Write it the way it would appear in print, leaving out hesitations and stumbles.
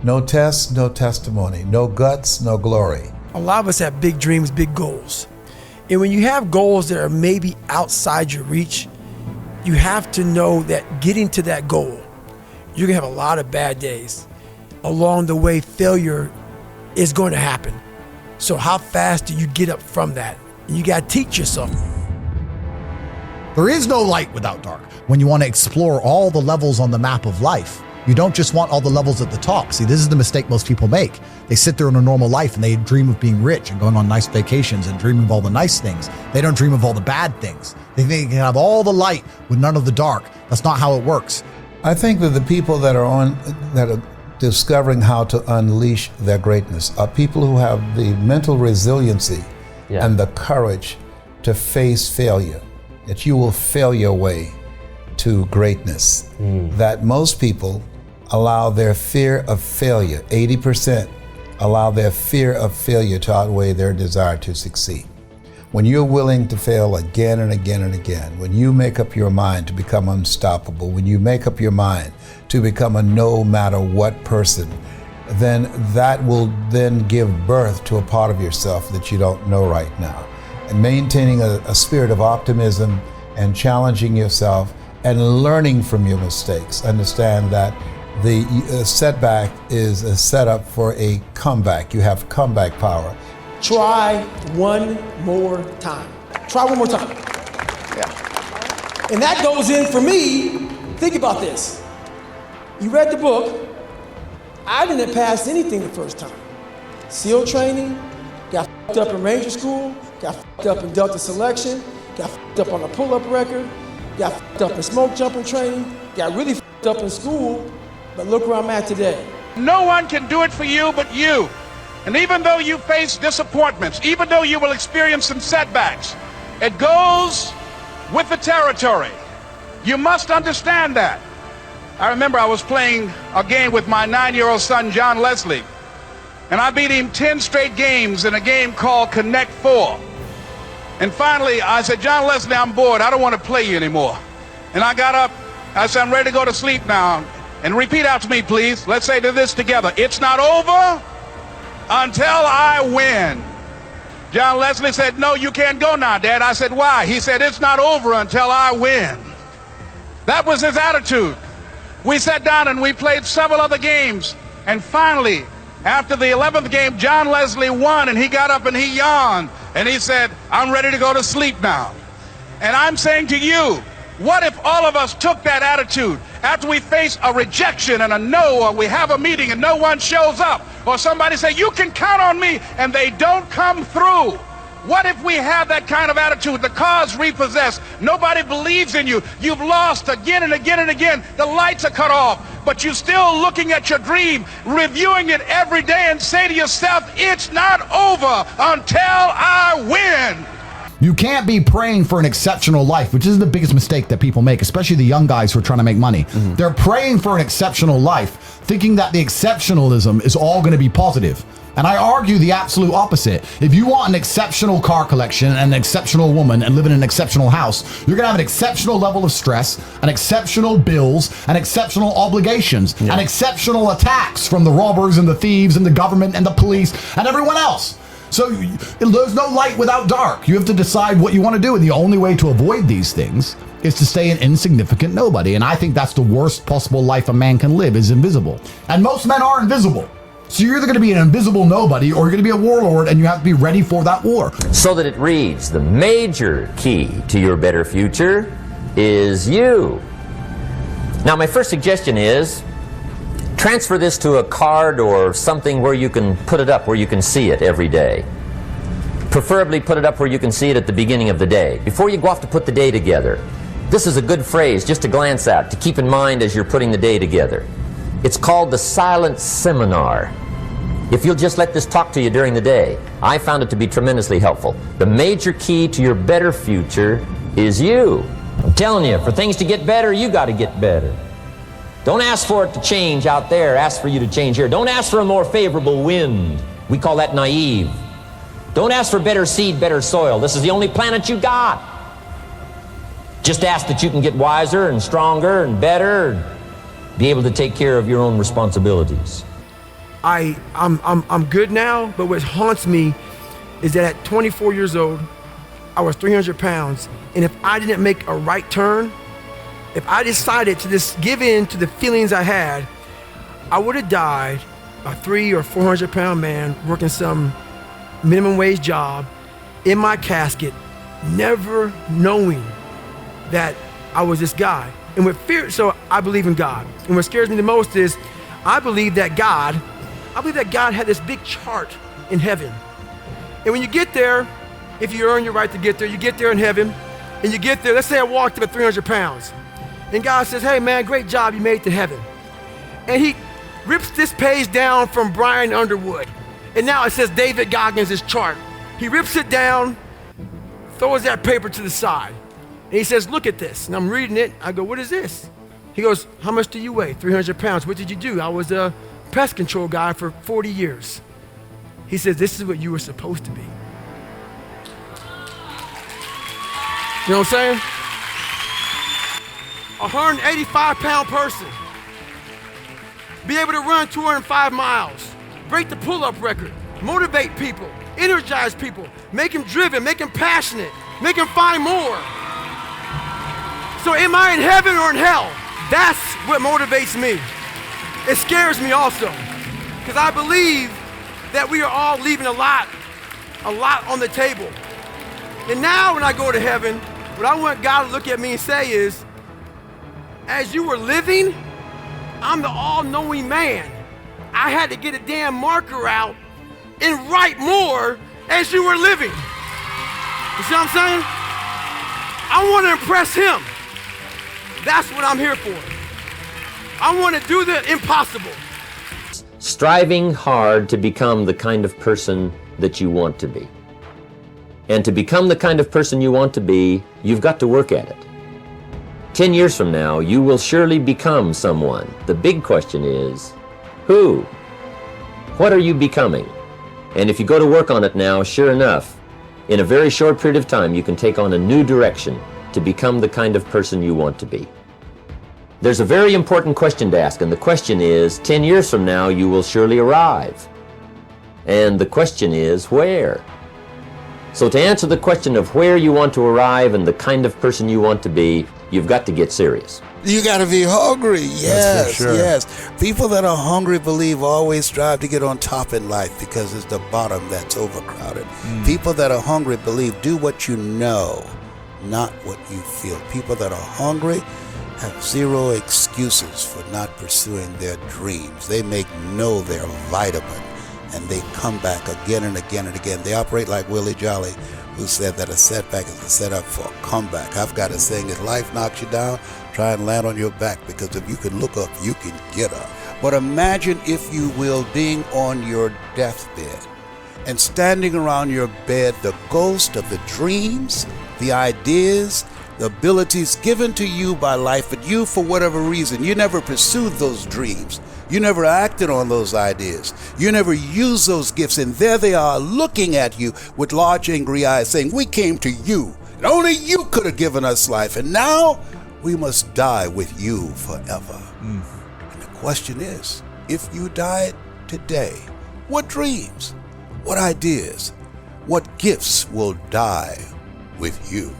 No test, no testimony. No guts, no glory. A lot of us have big dreams, big goals. And when you have goals that are maybe outside your reach, you have to know that getting to that goal, you're gonna have a lot of bad days. Along the way, failure is going to happen. So how fast do you get up from that? You gotta teach yourself. There is no light without dark. When you want to explore all the levels on the map of life, you don't just want all the levels at the top. See, this is the mistake most people make. They sit there in a normal life and they dream of being rich and going on nice vacations and dreaming of all the nice things. They don't dream of all the bad things. They think they can have all the light with none of the dark. That's not how it works. I think that the people that are discovering how to unleash their greatness are people who have the mental resiliency and the courage to face failure, that you will fail your way to greatness. That most people allow their fear of failure, 80% allow their fear of failure to outweigh their desire to succeed. When you're willing to fail again and again and again, when you make up your mind to become unstoppable, when you make up your mind to become a no matter what person, then that will then give birth to a part of yourself that you don't know right now. And maintaining a spirit of optimism and challenging yourself and learning from your mistakes. Understand that the setback is a setup for a comeback. You have comeback power. Try one more time. Try one more time. Yeah. And that goes in for me. Think about this. You read the book. I didn't pass anything the first time. SEAL training, got f***ed up in Ranger School, got f***ed up in Delta selection, got f***ed up on a pull-up record, got f***ed up in smoke jumping training, got really f***ed up in school, but look where I'm at today. No one can do it for you but you. And even though you face disappointments, even though you will experience some setbacks, it goes with the territory. You must understand that. I remember I was playing a game with my 9-year-old son, John Leslie, and I beat him 10 straight games in a game called Connect 4. And finally, I said, John Leslie, I'm bored. I don't want to play you anymore. And I got up. I said, I'm ready to go to sleep now. And repeat after me, please. Let's say this together. It's not over until I win. John Leslie said, no, you can't go now, Dad. I said, why? He said, it's not over until I win. That was his attitude. We sat down and we played several other games. And finally, after the 11th game, John Leslie won, and he got up and he yawned. And he said, I'm ready to go to sleep now. And I'm saying to you, what if all of us took that attitude after we face a rejection and a no, or we have a meeting and no one shows up, or somebody say, you can count on me, and they don't come through? What if we have that kind of attitude? The car's repossessed. Nobody believes in you. You've lost again and again and again. The lights are cut off, but you're still looking at your dream, reviewing it every day, and say to yourself, it's not over until I win. You can't be praying for an exceptional life, which is the biggest mistake that people make, especially the young guys who are trying to make money. They're praying for an exceptional life, thinking that the exceptionalism is all going to be positive. And I argue the absolute opposite. If you want an exceptional car collection and an exceptional woman and live in an exceptional house, you're gonna have an exceptional level of stress, an exceptional bills, and exceptional obligations, and exceptional attacks from the robbers and the thieves and the government and the police and everyone else. So there's no light without dark. You have to decide what you want to do, and the only way to avoid these things is to stay an insignificant nobody. And I think that's the worst possible life a man can live, is invisible. And most men are invisible. So you're either going to be an invisible nobody or you're going to be a warlord, and you have to be ready for that war. So that it reads, the major key to your better future is you. Now, my first suggestion is transfer this to a card or something where you can put it up, where you can see it every day. Preferably put it up where you can see it at the beginning of the day, before you go off to put the day together. This is a good phrase just to glance at, to keep in mind as you're putting the day together. It's called the silent seminar. If you'll just let this talk to you during the day, I found it to be tremendously helpful. The major key to your better future is you. I'm telling you, for things to get better, you got to get better. Don't ask for it to change out there, ask for you to change here. Don't ask for a more favorable wind. We call that naive. Don't ask for better seed, better soil. This is the only planet you got. Just ask that you can get wiser and stronger and better, and be able to take care of your own responsibilities. I'm good now, but what haunts me is that at 24 years old, I was 300 pounds, and if I didn't make a right turn, if I decided to just give in to the feelings I had, I would have died a 300 or 400 pound man working some minimum wage job in my casket, never knowing that I was this guy. And what fear, so I believe in God. And what scares me the most is I believe that God had this big chart in heaven. And when you get there, if you earn your right to get there, you get there in heaven, and you get there, let's say I walked up at 300 pounds. And God says, hey man, great job, you made it to heaven. And he rips this page down from Brian Underwood. And now it says David Goggins' chart. He rips it down, throws that paper to the side. And he says, look at this. And I'm reading it. I go, what is this? He goes, how much do you weigh? 300 pounds. What did you do? I was a pest control guy for 40 years. He says, this is what you were supposed to be. You know what I'm saying? A 185-pound person. Be able to run 205 miles. Break the pull-up record. Motivate people. Energize people. Make them driven. Make them passionate. Make them find more. So am I in heaven or in hell? That's what motivates me. It scares me also, because I believe that we are all leaving a lot on the table. And now when I go to heaven, what I want God to look at me and say is, as you were living, I'm the all-knowing man. I had to get a damn marker out and write more as you were living. You see what I'm saying? I want to impress him. That's what I'm here for. I want to do the impossible. Striving hard to become the kind of person that you want to be. And to become the kind of person you want to be, you've got to work at it. 10 years from now, you will surely become someone. The big question is, who? What are you becoming? And if you go to work on it now, sure enough, in a very short period of time, you can take on a new direction to become the kind of person you want to be. There's a very important question to ask, and the question is, 10 years from now, you will surely arrive. And the question is, where? So to answer the question of where you want to arrive and the kind of person you want to be, you've got to get serious. You got to be hungry. Yes, That's for sure. Yes. People that are hungry believe always strive to get on top in life because it's the bottom that's overcrowded. People that are hungry believe do what you know, not what you feel. People that are hungry have zero excuses for not pursuing their dreams. They know their vitamin, and they come back again and again and again. They operate like Willie Jolly, who said that a setback is a setup for a comeback. I've got a saying, if life knocks you down, try and land on your back, because if you can look up, you can get up. But imagine, if you will, being on your deathbed and standing around your bed, the ghost of the dreams, the ideas, the abilities given to you by life, but you, for whatever reason, you never pursued those dreams. You never acted on those ideas. You never used those gifts, and there they are looking at you with large angry eyes saying, we came to you, and only you could have given us life, and now we must die with you forever. And the question is, if you died today, what dreams, what ideas, what gifts will die with you?